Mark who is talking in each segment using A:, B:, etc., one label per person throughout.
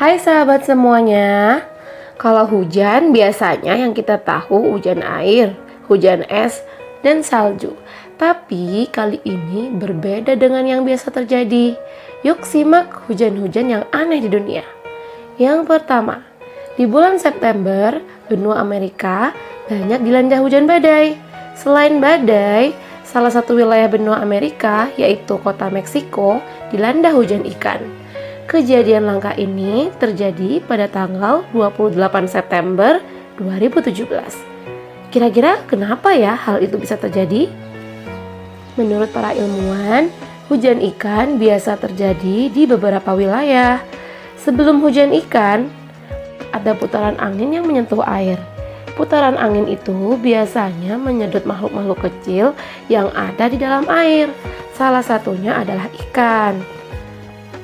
A: Hai sahabat semuanya, kalau hujan biasanya yang kita tahu hujan air, hujan es, dan salju. Tapi kali ini berbeda dengan yang biasa terjadi. Yuk simak hujan-hujan yang aneh di dunia. Yang pertama, di bulan September, benua Amerika banyak dilanda hujan badai. Selain badai, salah satu wilayah benua Amerika, yaitu kota Meksiko, dilanda hujan ikan. Kejadian langka ini terjadi pada tanggal 28 September 2017. Kira-kira kenapa ya hal itu bisa terjadi? Menurut para ilmuwan, hujan ikan biasa terjadi di beberapa wilayah. Sebelum hujan ikan, ada putaran angin yang menyentuh air. Putaran angin itu biasanya menyedot makhluk-makhluk kecil yang ada di dalam air. Salah satunya adalah ikan.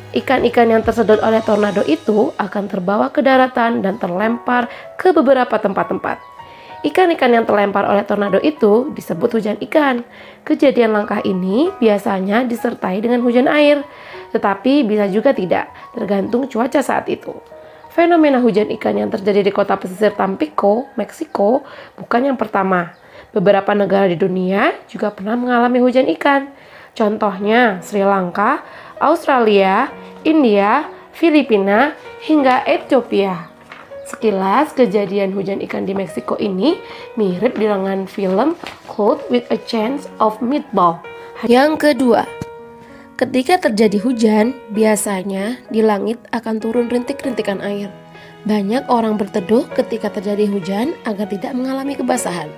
A: Ikan-ikan yang tersedot oleh tornado itu akan terbawa ke daratan dan terlempar ke beberapa tempat-tempat. Ikan-ikan yang terlempar oleh tornado itu disebut hujan ikan. Kejadian langka ini biasanya disertai dengan hujan air, tetapi bisa juga tidak, tergantung cuaca saat itu. Fenomena hujan ikan yang terjadi di kota pesisir Tampico, Meksiko, bukan yang pertama. Beberapa negara di dunia juga pernah mengalami hujan ikan. Contohnya Sri Lanka, Australia, India, Filipina, hingga Ethiopia. Sekilas kejadian hujan ikan di Meksiko ini mirip dengan film Caught with a Chance of Meatball. Yang kedua, ketika terjadi hujan, biasanya di langit akan turun rintik-rintikan air. Banyak orang berteduh ketika terjadi hujan agar tidak mengalami kebasahan.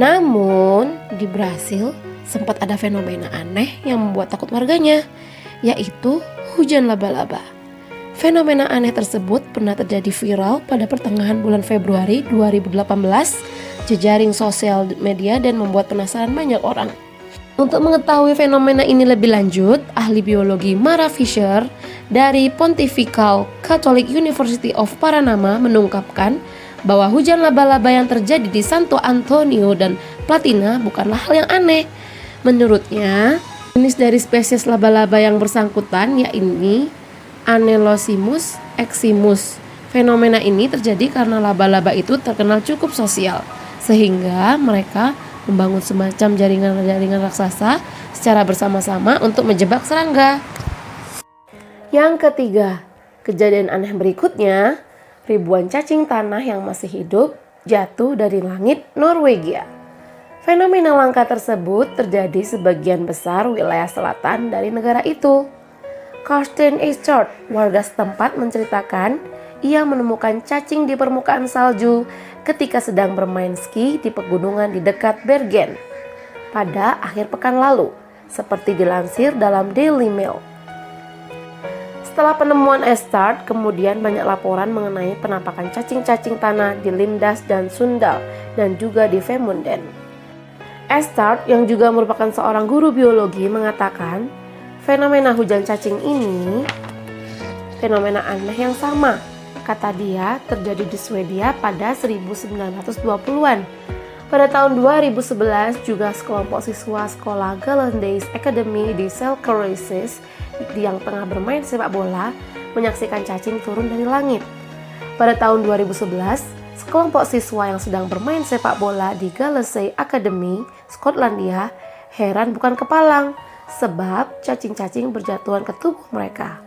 A: Namun, di Brasil sempat ada fenomena aneh yang membuat takut warganya, yaitu hujan laba-laba. Fenomena aneh tersebut pernah terjadi viral pada pertengahan bulan Februari 2018, jejaring sosial media dan membuat penasaran banyak orang. Untuk mengetahui fenomena ini lebih lanjut, ahli biologi Mara Fisher dari Pontifical Catholic University of Paranama mengungkapkan bahwa hujan laba-laba yang terjadi di Santo Antonio dan Platina bukanlah hal yang aneh. Menurutnya, jenis dari spesies laba-laba yang bersangkutan yaitu Anelosimus eximus. Fenomena ini terjadi karena laba-laba itu terkenal cukup sosial, sehingga mereka membangun semacam jaringan-jaringan raksasa secara bersama-sama untuk menjebak serangga. Yang ketiga, kejadian aneh berikutnya, ribuan cacing tanah yang masih hidup jatuh dari langit Norwegia. Fenomena langka tersebut terjadi sebagian besar wilayah selatan dari negara itu. Karsten Eichhardt, warga setempat, menceritakan ia menemukan cacing di permukaan salju ketika sedang bermain ski di pegunungan di dekat Bergen pada akhir pekan lalu, seperti dilansir dalam Daily Mail. Setelah penemuan Eichhardt, kemudian banyak laporan mengenai penampakan cacing-cacing tanah di Lindas dan Sundal dan juga di Femunden. Eichhardt yang juga merupakan seorang guru biologi mengatakan fenomena hujan cacing ini fenomena aneh yang sama. Kata dia terjadi di Swedia pada 1920-an. Pada tahun 2011 juga sekelompok siswa sekolah Gallandaise Academy di Selkeresis yang tengah bermain sepak bola menyaksikan cacing turun dari langit. Pada tahun 2011, sekelompok siswa yang sedang bermain sepak bola di Gallasay Academy, Skotlandia, heran bukan kepalang sebab cacing-cacing berjatuhan ke tubuh mereka.